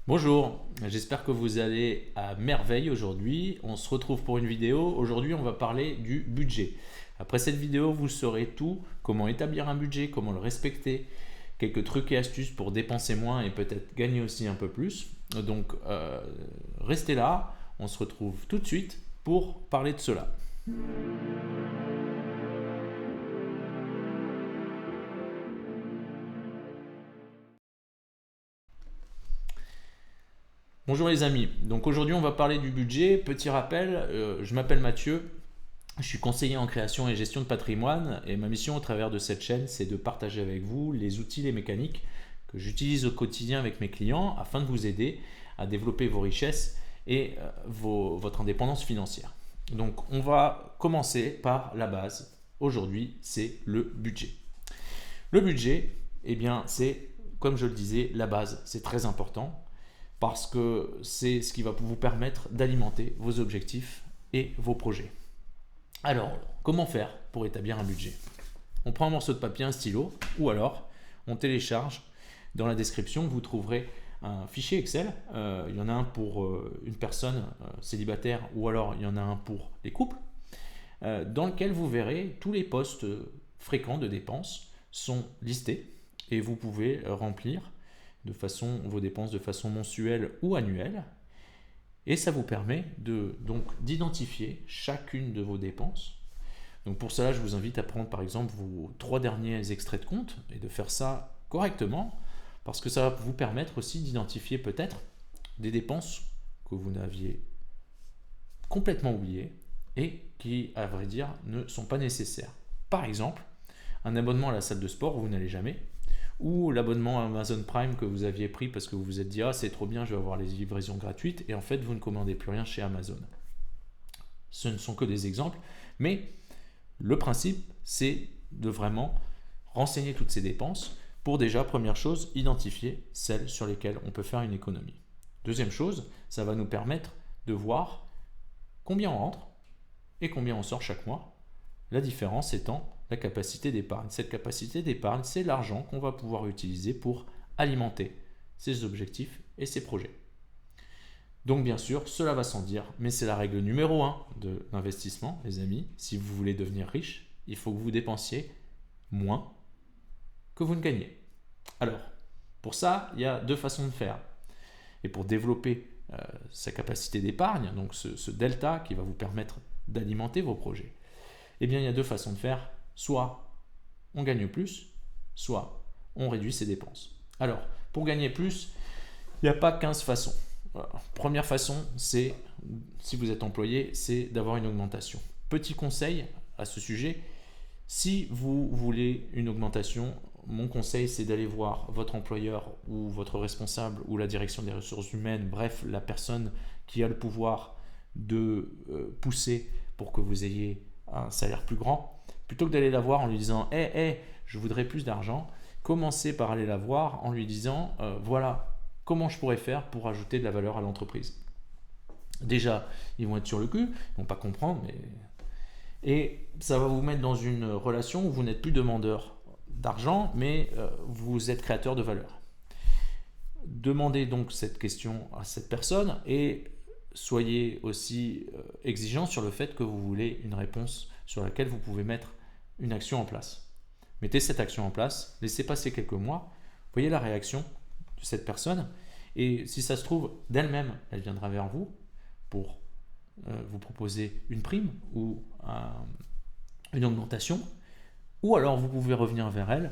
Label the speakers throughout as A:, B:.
A: Bonjour, j'espère que vous allez à merveille aujourd'hui. On se retrouve pour une vidéo. Aujourd'hui, on va parler du budget. Après cette vidéo, vous saurez tout, comment établir un budget, comment le respecter, quelques trucs et astuces pour dépenser moins et peut-être gagner aussi un peu plus. Donc, restez là. On se retrouve tout de suite pour parler de cela. Bonjour les amis, donc aujourd'hui on va parler du budget. Petit rappel, je m'appelle Mathieu, je suis conseiller en création et gestion de patrimoine et ma mission au travers de cette chaîne c'est de partager avec vous les outils, les mécaniques que j'utilise au quotidien avec mes clients afin de vous aider à développer vos richesses et votre indépendance financière. Donc on va commencer par la base. Aujourd'hui c'est le budget. Le budget, eh bien c'est comme je le disais, la base, c'est très important parce que c'est ce qui va vous permettre d'alimenter vos objectifs et vos projets. Alors, comment faire pour établir un budget? On prend un morceau de papier, un stylo, ou alors on télécharge. Dans la description, vous trouverez un fichier Excel. Il y en a un pour une personne célibataire, ou alors il y en a un pour les couples, dans lequel vous verrez tous les postes fréquents de dépenses sont listés et vous pouvez remplir vos dépenses de façon mensuelle ou annuelle. Et ça vous permet donc d'identifier chacune de vos dépenses. Donc pour cela, je vous invite à prendre par exemple vos 3 derniers extraits de compte et de faire ça correctement parce que ça va vous permettre aussi d'identifier peut-être des dépenses que vous n'aviez complètement oubliées et qui, à vrai dire, ne sont pas nécessaires. Par exemple, un abonnement à la salle de sport où vous n'allez jamais, ou l'abonnement à Amazon Prime que vous aviez pris parce que vous vous êtes dit « Ah, c'est trop bien, je vais avoir les livraisons gratuites » et en fait, vous ne commandez plus rien chez Amazon. Ce ne sont que des exemples, mais le principe, c'est de vraiment renseigner toutes ces dépenses pour déjà, première chose, identifier celles sur lesquelles on peut faire une économie. Deuxième chose, ça va nous permettre de voir combien on rentre et combien on sort chaque mois. La différence étant la capacité d'épargne. Cette capacité d'épargne, c'est l'argent qu'on va pouvoir utiliser pour alimenter ses objectifs et ses projets. Donc bien sûr, cela va sans dire, mais c'est la règle numéro 1 de l'investissement, les amis. Si vous voulez devenir riche, il faut que vous dépensiez moins que vous ne gagnez. Alors, pour ça, il y a 2 façons de faire. Et pour développer sa capacité d'épargne, donc ce delta qui va vous permettre d'alimenter vos projets, eh bien, il y a 2 façons de faire. Soit on gagne plus, soit on réduit ses dépenses. Alors, pour gagner plus, il n'y a pas 15 façons. Voilà. Première façon, c'est, si vous êtes employé, c'est d'avoir une augmentation. Petit conseil à ce sujet, si vous voulez une augmentation, mon conseil, c'est d'aller voir votre employeur ou votre responsable ou la direction des ressources humaines, bref, la personne qui a le pouvoir de pousser pour que vous ayez un salaire plus grand, plutôt que d'aller la voir en lui disant « Hey, je voudrais plus d'argent », commencez par aller la voir en lui disant « Voilà, comment je pourrais faire pour ajouter de la valeur à l'entreprise ?» Déjà, ils vont être sur le cul, ils ne vont pas comprendre, et ça va vous mettre dans une relation où vous n'êtes plus demandeur d'argent, mais vous êtes créateur de valeur. Demandez donc cette question à cette personne et soyez aussi exigeant sur le fait que vous voulez une réponse sur laquelle vous pouvez mettre une action en place. Mettez cette action en place, laissez passer quelques mois, voyez la réaction de cette personne et si ça se trouve, d'elle-même, elle viendra vers vous pour vous proposer une prime ou une augmentation ou alors vous pouvez revenir vers elle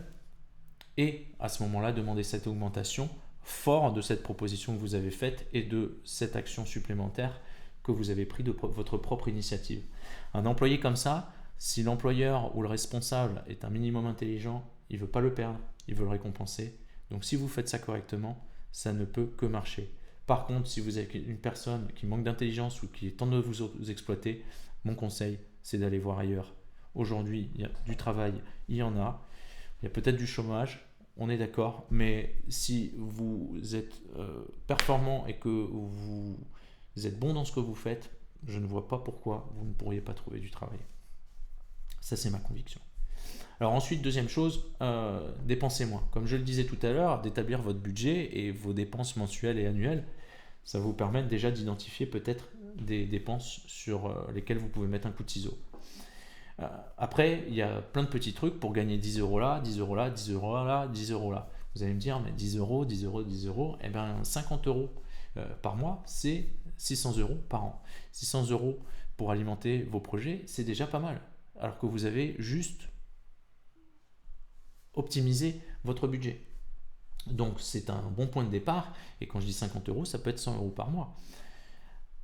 A: et à ce moment-là demander cette augmentation fort de cette proposition que vous avez faite et de cette action supplémentaire que vous avez pris de votre propre initiative. Un employé comme ça, si l'employeur ou le responsable est un minimum intelligent, il ne veut pas le perdre, il veut le récompenser. Donc si vous faites ça correctement, ça ne peut que marcher. Par contre, si vous êtes une personne qui manque d'intelligence ou qui est en train de vous exploiter, mon conseil, c'est d'aller voir ailleurs. Aujourd'hui, il y a du travail, il y en a. Il y a peut-être du chômage, on est d'accord, mais si vous êtes performant et que vous êtes bon dans ce que vous faites, je ne vois pas pourquoi vous ne pourriez pas trouver du travail. Ça, c'est ma conviction. Alors ensuite, deuxième chose, dépensez moins. Comme je le disais tout à l'heure, d'établir votre budget et vos dépenses mensuelles et annuelles, ça va vous permettre déjà d'identifier peut-être des dépenses sur lesquelles vous pouvez mettre un coup de ciseau. Après, il y a plein de petits trucs pour gagner 10 euros là, 10 euros là, 10 euros là, 10 euros là. Vous allez me dire, mais 10 euros, 10 euros, 10 euros, eh bien 50 euros par mois, c'est 600 euros par an. 600 euros pour alimenter vos projets, c'est déjà pas mal. Alors que vous avez juste optimisé votre budget. Donc c'est un bon point de départ. Et quand je dis 50 euros, ça peut être 100 euros par mois.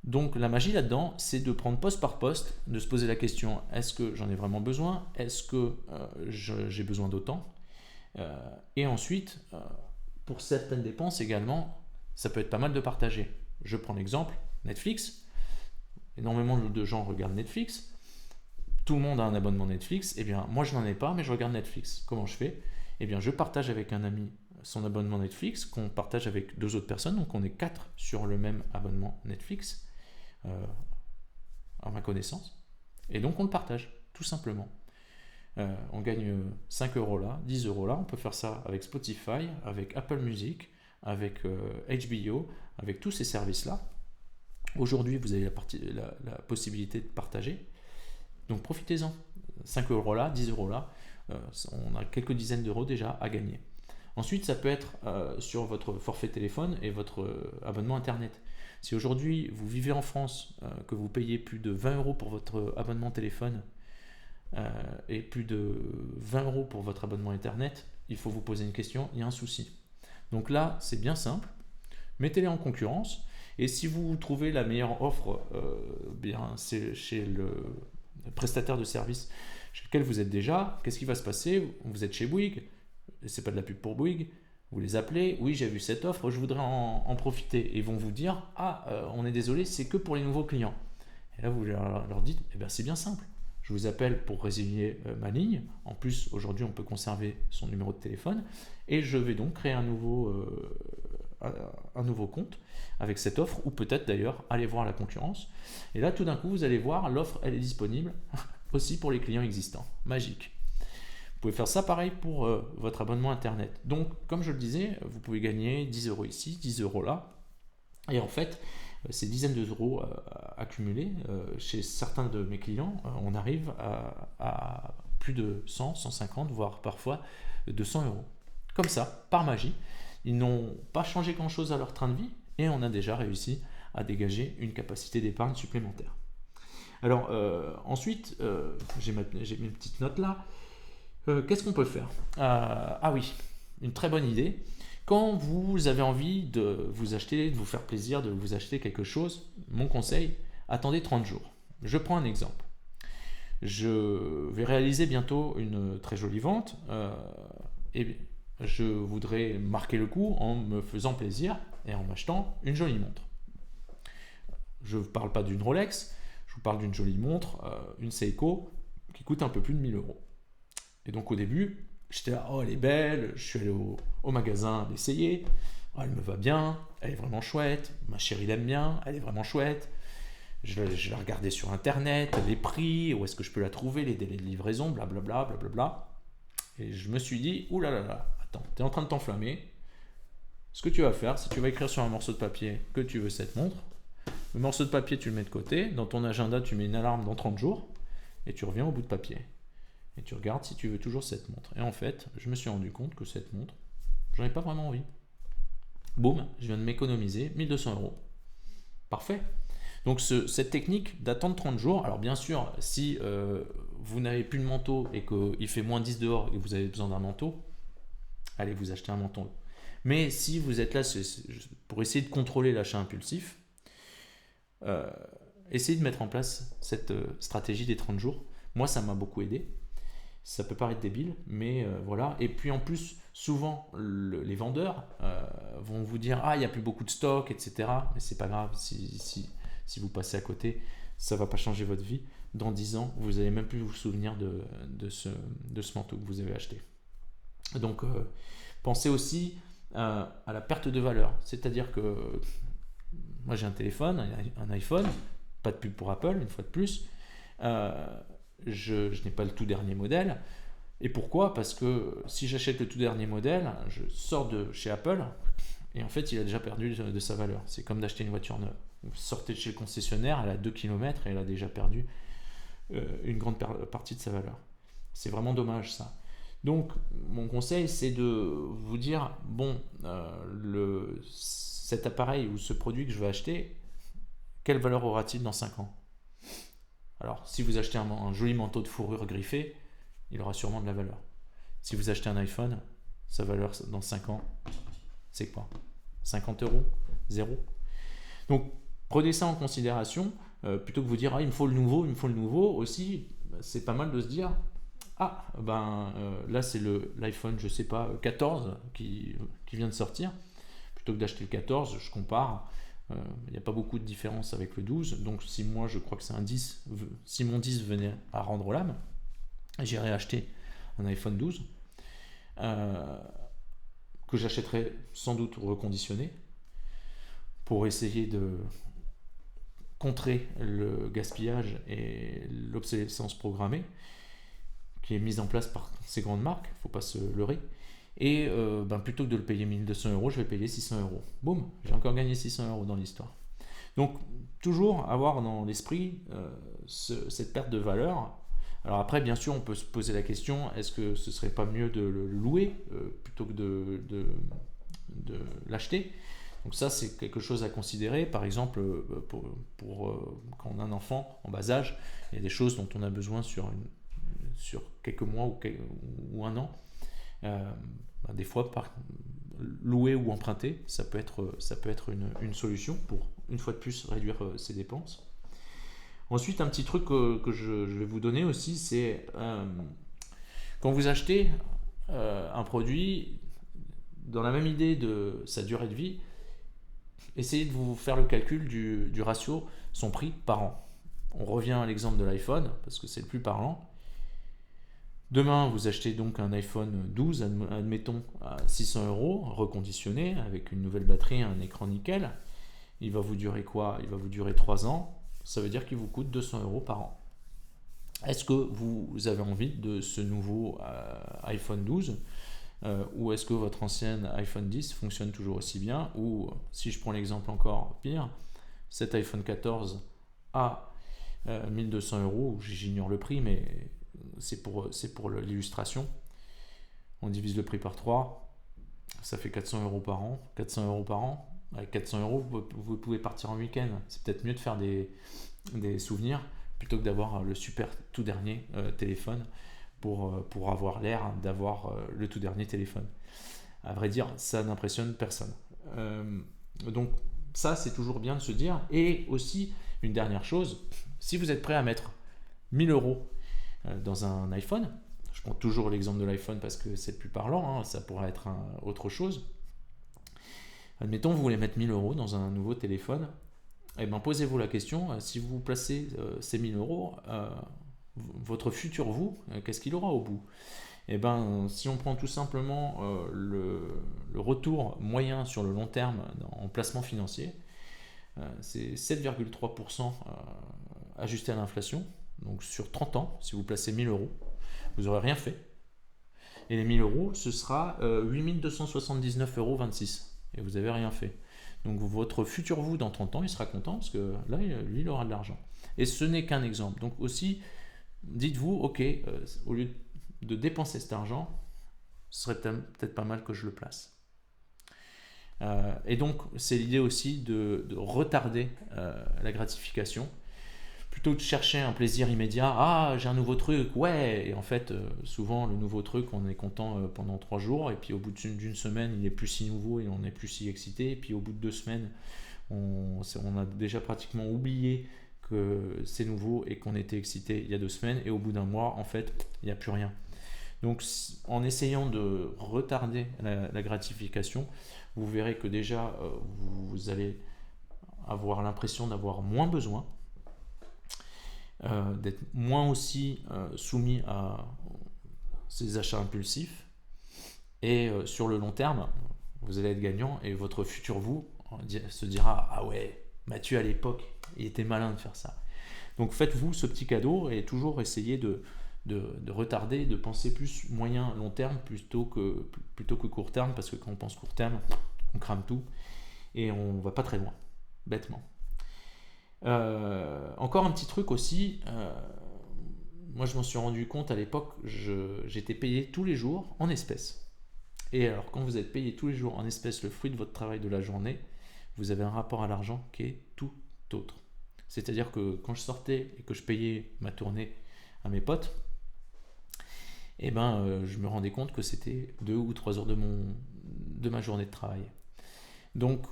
A: Donc la magie là-dedans, c'est de prendre poste par poste, de se poser la question, est-ce que j'en ai vraiment besoin? Est-ce que j'ai besoin d'autant? Et ensuite, pour certaines dépenses également, ça peut être pas mal de partager. Je prends l'exemple, Netflix. Énormément de gens regardent Netflix. Tout le monde a un abonnement Netflix. Eh bien, moi je n'en ai pas, mais je regarde Netflix. Comment je fais? Eh bien, je partage avec un ami son abonnement Netflix, qu'on partage avec 2 autres personnes. Donc on est 4 sur le même abonnement Netflix, à ma connaissance. Et donc on le partage, tout simplement. On gagne 5 euros là, 10 euros là. On peut faire ça avec Spotify, avec Apple Music, avec HBO, avec tous ces services-là. Aujourd'hui, vous avez la possibilité de partager. Donc profitez-en. 5 euros là, 10 euros là. On a quelques dizaines d'euros déjà à gagner. Ensuite, ça peut être sur votre forfait téléphone et votre abonnement Internet. Si aujourd'hui, vous vivez en France, que vous payez plus de 20 euros pour votre abonnement téléphone et plus de 20 euros pour votre abonnement Internet, il faut vous poser une question, il y a un souci. Donc là, c'est bien simple. Mettez-les en concurrence. Et si vous trouvez la meilleure offre, c'est chez le prestataire de service chez lequel vous êtes déjà, qu'est-ce qui va se passer? Vous êtes chez Bouygues, c'est pas de la pub pour Bouygues, vous les appelez, oui j'ai vu cette offre, je voudrais en profiter. Et ils vont vous dire, on est désolé, c'est que pour les nouveaux clients. Et là vous leur dites, eh bien c'est bien simple, je vous appelle pour résilier ma ligne, en plus aujourd'hui on peut conserver son numéro de téléphone, et je vais donc créer un nouveau compte avec cette offre, ou peut-être d'ailleurs aller voir la concurrence. Et là tout d'un coup vous allez voir, l'offre elle est disponible aussi pour les clients existants. Magique. Vous pouvez faire ça pareil pour votre abonnement Internet. Donc comme je le disais, vous pouvez gagner 10 euros ici, 10 euros là. Et en fait, ces dizaines d'euros accumulés, chez certains de mes clients, on arrive à plus de 100, 150, voire parfois 200 euros. Comme ça, par magie. Ils n'ont pas changé grand-chose à leur train de vie et on a déjà réussi à dégager une capacité d'épargne supplémentaire. Alors ensuite, j'ai mes petites notes là. Qu'est-ce qu'on peut faire? Ah oui, une très bonne idée. Quand vous avez envie de vous acheter, de vous faire plaisir, de vous acheter quelque chose, mon conseil, attendez 30 jours. Je prends un exemple. Je vais réaliser bientôt une très jolie vente et je voudrais marquer le coup en me faisant plaisir et en m'achetant une jolie montre. Je ne parle pas d'une Rolex, je vous parle d'une jolie montre, une Seiko, qui coûte un peu plus de 1000 euros. Et donc au début, j'étais là, oh elle est belle, je suis allé au magasin l'essayer, oh, elle me va bien, elle est vraiment chouette, ma chérie l'aime bien, elle est vraiment chouette. Je l'ai regardé sur internet, les prix, où est-ce que je peux la trouver, les délais de livraison, blablabla, blablabla. Et je me suis dit, oulala, attends, tu es en train de t'enflammer. Ce que tu vas faire, c'est que tu vas écrire sur un morceau de papier que tu veux cette montre. Le morceau de papier, tu le mets de côté. Dans ton agenda, tu mets une alarme dans 30 jours. Et tu reviens au bout de papier. Et tu regardes si tu veux toujours cette montre. Et en fait, je me suis rendu compte que cette montre, j'en ai pas vraiment envie. Boum, je viens de m'économiser 1200 euros. Parfait. Donc cette technique d'attendre 30 jours, alors bien sûr, si vous n'avez plus de manteau et qu'il fait moins 10 dehors et que vous avez besoin d'un manteau, allez vous acheter un manteau. Mais si vous êtes là pour essayer de contrôler l'achat impulsif, essayez de mettre en place cette stratégie des 30 jours. Moi, ça m'a beaucoup aidé. Ça peut paraître débile, mais voilà. Et puis en plus, souvent, les vendeurs vont vous dire « Ah, il n'y a plus beaucoup de stock, etc. » Mais c'est pas grave, si vous passez à côté, ça ne va pas changer votre vie. Dans 10 ans, vous n'allez même plus vous souvenir de ce manteau que vous avez acheté. Donc, pensez aussi à la perte de valeur. C'est-à-dire que moi, j'ai un téléphone, un iPhone, pas de pub pour Apple, une fois de plus. Je n'ai pas le tout dernier modèle. Et pourquoi? Parce que si j'achète le tout dernier modèle, je sors de chez Apple et en fait il a déjà perdu de sa valeur. C'est comme d'acheter une voiture neuve. Vous sortez de chez le concessionnaire, elle a 2 km et elle a déjà perdu une grande partie de sa valeur. C'est vraiment dommage ça. Donc mon conseil c'est de vous dire, bon, cet appareil ou ce produit que je vais acheter, quelle valeur aura-t-il dans 5 ans? Alors si vous achetez un joli manteau de fourrure griffé, il aura sûrement de la valeur. Si vous achetez un iPhone, sa valeur dans 5 ans, c'est quoi? 50 euros? Zéro? Donc prenez ça en considération, plutôt que vous dire, ah, il me faut le nouveau, aussi, c'est pas mal de se dire, ah, là c'est l'iPhone, je sais pas, 14 qui vient de sortir. Plutôt que d'acheter le 14, je compare. Il n'y a pas beaucoup de différence avec le 12. Donc si moi je crois que c'est un 10, si mon 10 venait à rendre l'âme, j'irais acheter un iPhone 12 que j'achèterais sans doute reconditionné pour essayer de contrer le gaspillage et l'obsolescence programmée qui est mise en place par ces grandes marques, il ne faut pas se leurrer. Et plutôt que de le payer 1200 euros, je vais payer 600 euros. Boum, j'ai encore gagné 600 euros dans l'histoire. Donc, toujours avoir dans l'esprit cette perte de valeur. Alors après, bien sûr, on peut se poser la question, est-ce que ce serait pas mieux de le louer plutôt que de l'acheter? Donc ça, c'est quelque chose à considérer. Par exemple, pour quand on a un enfant en bas âge, il y a des choses dont on a besoin sur quelques mois ou un an. Des fois, louer ou emprunter, ça peut être une solution pour, une fois de plus, réduire ses dépenses. Ensuite, un petit truc que je vais vous donner aussi, c'est quand vous achetez un produit, dans la même idée de sa durée de vie, essayez de vous faire le calcul du ratio son prix par an. On revient à l'exemple de l'iPhone, parce que c'est le plus parlant. Demain, vous achetez donc un iPhone 12, admettons, à 600 euros, reconditionné, avec une nouvelle batterie, un écran nickel. Il va vous durer quoi? Il va vous durer 3 ans. Ça veut dire qu'il vous coûte 200 euros par an. Est-ce que vous avez envie de ce nouveau iPhone 12 ou est-ce que votre ancien iPhone 10 fonctionne toujours aussi bien? Ou si je prends l'exemple encore pire, cet iPhone 14 à 1200 euros, j'ignore le prix, mais c'est pour l'illustration. On divise le prix par 3, ça fait 400 euros par an. 400 euros par an, avec 400 euros, vous pouvez partir en week-end. C'est peut-être mieux de faire des souvenirs plutôt que d'avoir le super tout dernier téléphone pour avoir l'air d'avoir le tout dernier téléphone. À vrai dire, ça n'impressionne personne. Donc ça, c'est toujours bien de se dire. Et aussi, une dernière chose, si vous êtes prêt à mettre 1000 euros dans un iPhone, je prends toujours l'exemple de l'iPhone parce que c'est le plus parlant, ça pourrait être autre chose. Admettons, vous voulez mettre 1000 euros dans un nouveau téléphone, posez-vous la question, si vous placez ces 1000 euros, votre futur vous, qu'est-ce qu'il aura au bout? Si on prend tout simplement le retour moyen sur le long terme en placement financier, c'est 7,3% ajusté à l'inflation. Donc sur 30 ans, si vous placez 1000 euros, vous n'aurez rien fait. Et les 1000 euros, ce sera 8279,26 euros. Et vous n'avez rien fait. Donc votre futur vous dans 30 ans, il sera content parce que là, lui, il aura de l'argent. Et ce n'est qu'un exemple. Donc aussi, dites-vous, ok, au lieu de dépenser cet argent, ce serait peut-être pas mal que je le place. Et donc, c'est l'idée aussi de retarder la gratification. Plutôt que de chercher un plaisir immédiat, ah j'ai un nouveau truc, ouais, et en fait souvent le nouveau truc on est content pendant 3 jours et puis au bout d'une semaine il n'est plus si nouveau et on n'est plus si excité et puis au bout de 2 semaines on a déjà pratiquement oublié que c'est nouveau et qu'on était excité il y a 2 semaines et au bout d'un mois en fait il n'y a plus rien. Donc en essayant de retarder la gratification, vous verrez que déjà vous allez avoir l'impression d'avoir moins besoin, d'être moins aussi soumis à ces achats impulsifs et sur le long terme vous allez être gagnant et votre futur vous se dira ah ouais Mathieu à l'époque il était malin de faire ça. Donc faites-vous ce petit cadeau et toujours essayez de de retarder, de penser plus moyen, long terme plutôt que court terme, parce que quand on pense court terme, on crame tout et on va pas très loin, bêtement. Encore un petit truc aussi, moi je m'en suis rendu compte à l'époque, j'étais payé tous les jours en espèces. Et alors quand vous êtes payé tous les jours en espèces le fruit de votre travail de la journée, vous avez un rapport à l'argent qui est tout autre. C'est-à-dire que quand je sortais et que je payais ma tournée à mes potes, eh ben, je me rendais compte que c'était 2 ou 3 heures de ma journée de travail. Donc,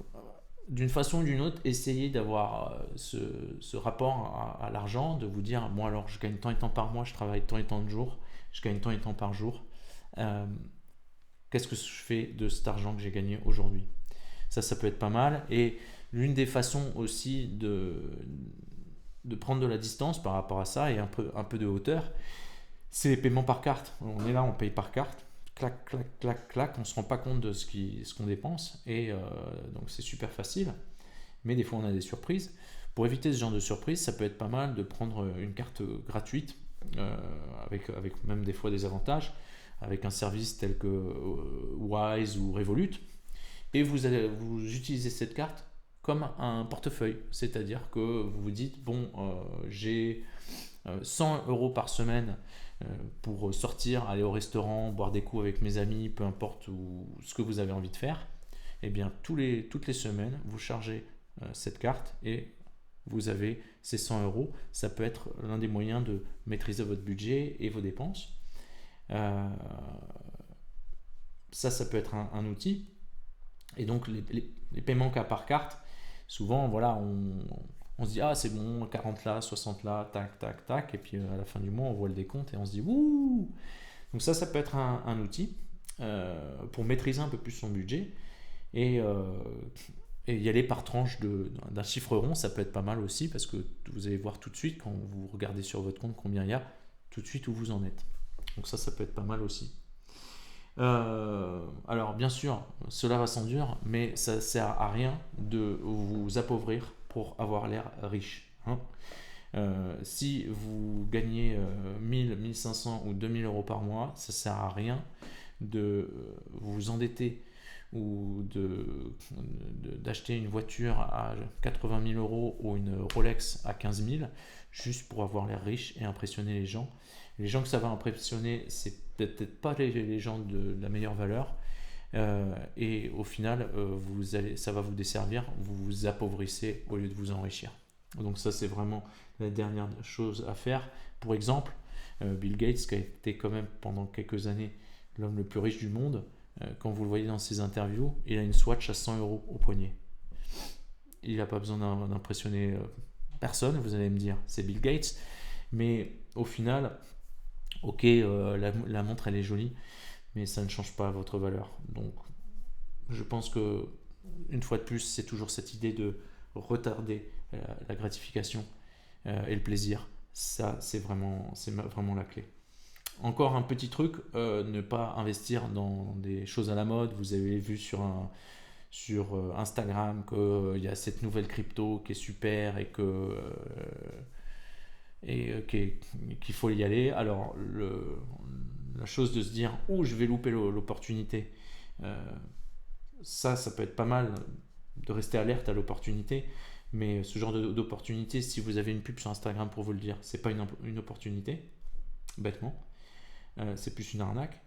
A: d'une façon ou d'une autre, essayez d'avoir ce rapport à l'argent, de vous dire, bon alors je gagne tant et tant par mois, je travaille tant et tant de jours, je gagne tant et tant par jour. Qu'est-ce que je fais de cet argent que j'ai gagné aujourd'hui? Ça peut être pas mal. Et l'une des façons aussi de prendre de la distance par rapport à ça et un peu de hauteur, c'est les paiements par carte. On est là, on paye par carte. Clac, clac, clac, clac. On ne se rend pas compte de ce qu'on dépense. Et donc c'est super facile. Mais des fois, on a des surprises. Pour éviter ce genre de surprise, ça peut être pas mal de prendre une carte gratuite, avec même des fois des avantages, avec un service tel que Wise ou Revolut. Et vous utilisez cette carte comme un portefeuille. C'est-à-dire que vous vous dites, bon, j'ai 100 euros par semaine pour sortir, aller au restaurant, boire des coups avec mes amis, peu importe ce que vous avez envie de faire. Eh bien, toutes les semaines, vous chargez cette carte et vous avez ces 100 euros. Ça peut être l'un des moyens de maîtriser votre budget et vos dépenses. Ça peut être un outil. Et donc, les paiements cas par carte, souvent, voilà, on se dit, ah, c'est bon, 40 là, 60 là, tac, tac, tac. Et puis, à la fin du mois, on voit le décompte et on se dit, ouh! Donc, ça peut être un outil pour maîtriser un peu plus son budget. Et y aller par tranche d'un chiffre rond, ça peut être pas mal aussi, parce que vous allez voir tout de suite, quand vous regardez sur votre compte combien il y a, tout de suite où vous en êtes. Donc ça peut être pas mal aussi. Alors bien sûr, cela va sans dire, mais ça sert à rien de vous appauvrir pour avoir l'air riche, hein. Si vous gagnez 1000, 1500 ou 2000 euros par mois, ça sert à rien de vous endetter ou d'acheter une voiture à 80 000 euros ou une Rolex à 15 000 juste pour avoir l'air riche et impressionner les gens. Les gens que ça va impressionner, c'est peut-être pas les gens de la meilleure valeur, et au final, ça va vous desservir, vous vous appauvrissez au lieu de vous enrichir. Donc ça, c'est vraiment la dernière chose à faire. Pour exemple, Bill Gates, qui a été quand même pendant quelques années l'homme le plus riche du monde, quand vous le voyez dans ses interviews, il a une Swatch à 100 euros au poignet. Il n'a pas besoin d'impressionner personne, vous allez me dire, c'est Bill Gates. Mais au final, ok, la montre elle est jolie, mais ça ne change pas votre valeur. Donc je pense que, une fois de plus, c'est toujours cette idée de retarder la gratification et le plaisir. Ça, c'est vraiment la clé. Encore un petit truc, ne pas investir dans des choses à la mode. Vous avez vu sur Instagram qu'il y a cette nouvelle crypto qui est super et qu'il faut y aller. Alors la chose de se dire, oh, je vais louper l'opportunité, ça peut être pas mal de rester alerte à l'opportunité. Mais ce genre d'opportunité, si vous avez une pub sur Instagram pour vous le dire, c'est pas une opportunité, bêtement. C'est plus une arnaque.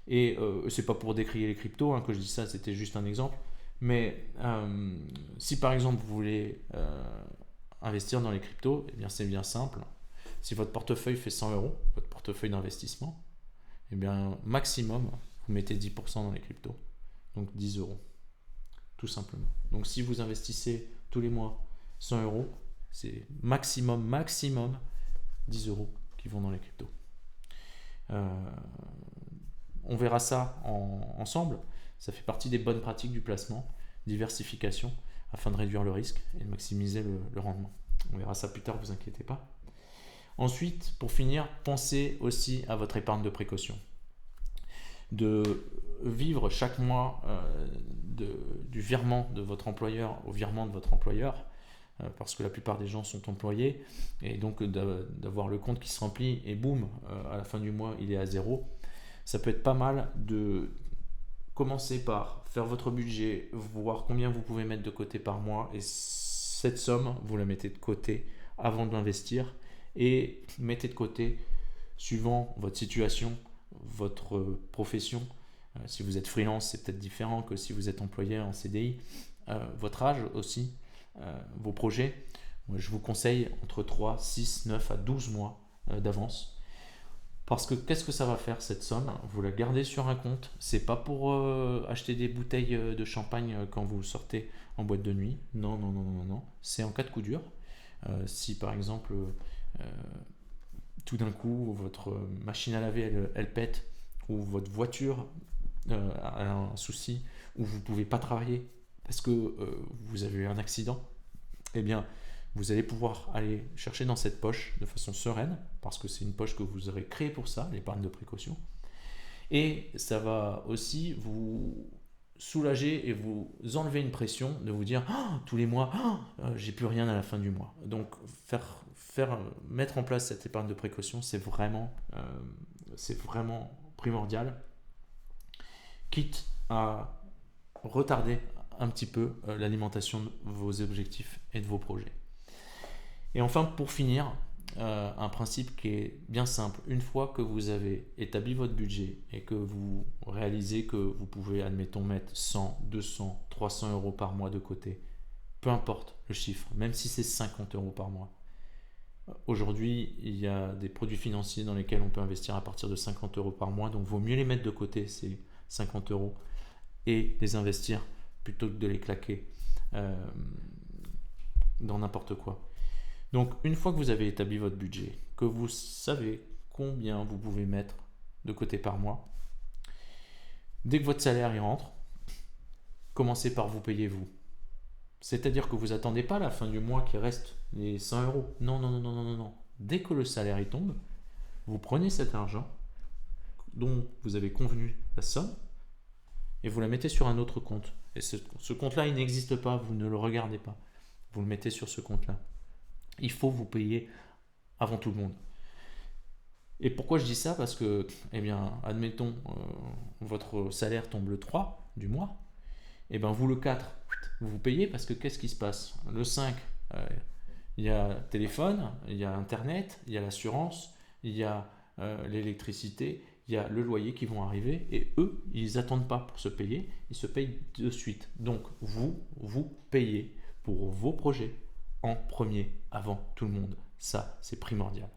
A: Et c'est pas pour décrier les cryptos, hein, que je dis ça, c'était juste un exemple. Mais si par exemple vous voulez investir dans les cryptos, eh bien c'est bien simple. Si votre portefeuille fait 100 euros, votre portefeuille d'investissement, eh bien maximum, vous mettez 10% dans les cryptos. Donc 10 euros. Tout simplement. Donc si vous investissez tous les mois 100 euros, c'est maximum 10 euros qui vont dans les cryptos. On verra ça ensemble. Ça fait partie des bonnes pratiques du placement, diversification, afin de réduire le risque et de maximiser le rendement. On verra ça plus tard, vous inquiétez pas. Ensuite, pour finir, pensez aussi à votre épargne de précaution. De vivre chaque mois du virement de votre employeur au virement de votre employeur, parce que la plupart des gens sont employés, et donc d'avoir le compte qui se remplit et boum, à la fin du mois, il est à zéro. Ça peut être pas mal de commencer par faire votre budget, voir combien vous pouvez mettre de côté par mois, et cette somme, vous la mettez de côté avant de l'investir, et mettez de côté suivant votre situation, votre profession. Si vous êtes freelance, c'est peut-être différent que si vous êtes employé en CDI. Votre âge aussi, vos projets. Moi, je vous conseille entre 3, 6, 9 à 12 mois d'avance. Parce que qu'est-ce que ça va faire cette somme? Vous la gardez sur un compte. C'est pas pour acheter des bouteilles de champagne quand vous sortez en boîte de nuit. Non, non, non, non, non. C'est en cas de coup dur. Si par exemple, tout d'un coup, votre machine à laver elle pète, ou votre voiture a un souci, ou vous ne pouvez pas travailler parce que vous avez eu un accident, eh bien, vous allez pouvoir aller chercher dans cette poche de façon sereine, parce que c'est une poche que vous aurez créée pour ça, l'épargne de précaution. Et ça va aussi vous soulager et vous enlever une pression de vous dire tous les mois, j'ai plus rien à la fin du mois. Donc, mettre en place cette épargne de précaution, c'est vraiment primordial, quitte à retarder un petit peu l'alimentation de vos objectifs et de vos projets. Et enfin, pour finir, un principe qui est bien simple. Une fois que vous avez établi votre budget et que vous réalisez que vous pouvez, admettons, mettre 100, 200, 300 euros par mois de côté, peu importe le chiffre, même si c'est 50 euros par mois. Aujourd'hui, il y a des produits financiers dans lesquels on peut investir à partir de 50 euros par mois, donc il vaut mieux les mettre de côté, ces 50 euros, et les investir plutôt que de les claquer dans n'importe quoi. Donc, une fois que vous avez établi votre budget, que vous savez combien vous pouvez mettre de côté par mois, dès que votre salaire y rentre, commencez par vous payer vous. C'est-à-dire que vous n'attendez pas la fin du mois qu'il reste les 100 euros. Non, non, non, non, non, non. Dès que le salaire y tombe, vous prenez cet argent dont vous avez convenu la somme et vous la mettez sur un autre compte. Et ce compte-là, il n'existe pas, vous ne le regardez pas. Vous le mettez sur ce compte-là. Il faut vous payer avant tout le monde. Et pourquoi je dis ça? Parce que, eh bien, admettons, votre salaire tombe le 3 du mois, et bien vous le 4, vous payez parce que qu'est-ce qui se passe? Le 5, il y a téléphone, il y a internet, il y a l'assurance, il y a l'électricité, il y a le loyer qui vont arriver, et eux, ils n'attendent pas pour se payer, ils se payent de suite. Donc vous payez pour vos projets en premier, avant tout le monde. Ça, c'est primordial.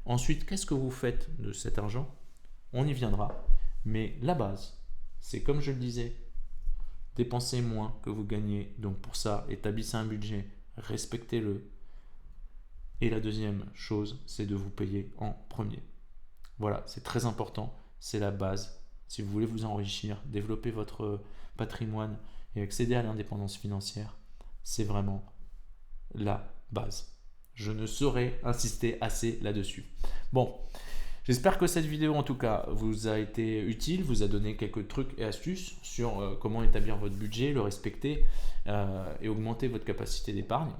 A: Ensuite, qu'est-ce que vous faites de cet argent? On y viendra. Mais la base, c'est comme je le disais, dépensez moins que vous gagnez. Donc pour ça, établissez un budget, respectez-le. Et la deuxième chose, c'est de vous payer en premier. Voilà, c'est très important, c'est la base. Si vous voulez vous enrichir, développer votre patrimoine et accéder à l'indépendance financière, c'est vraiment la base. Je ne saurais insister assez là-dessus. Bon, j'espère que cette vidéo en tout cas vous a été utile, vous a donné quelques trucs et astuces sur comment établir votre budget, le respecter et augmenter votre capacité d'épargne.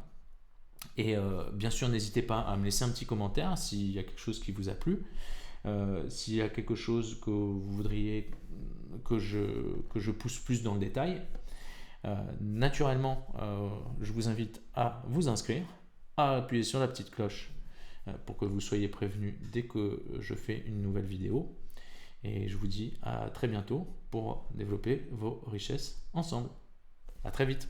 A: Et bien sûr, n'hésitez pas à me laisser un petit commentaire s'il y a quelque chose qui vous a plu, s'il y a quelque chose que vous voudriez que je pousse plus dans le détail. Naturellement, je vous invite à vous inscrire, à appuyer sur la petite cloche pour que vous soyez prévenus dès que je fais une nouvelle vidéo. Et je vous dis à très bientôt pour développer vos richesses ensemble. À très vite.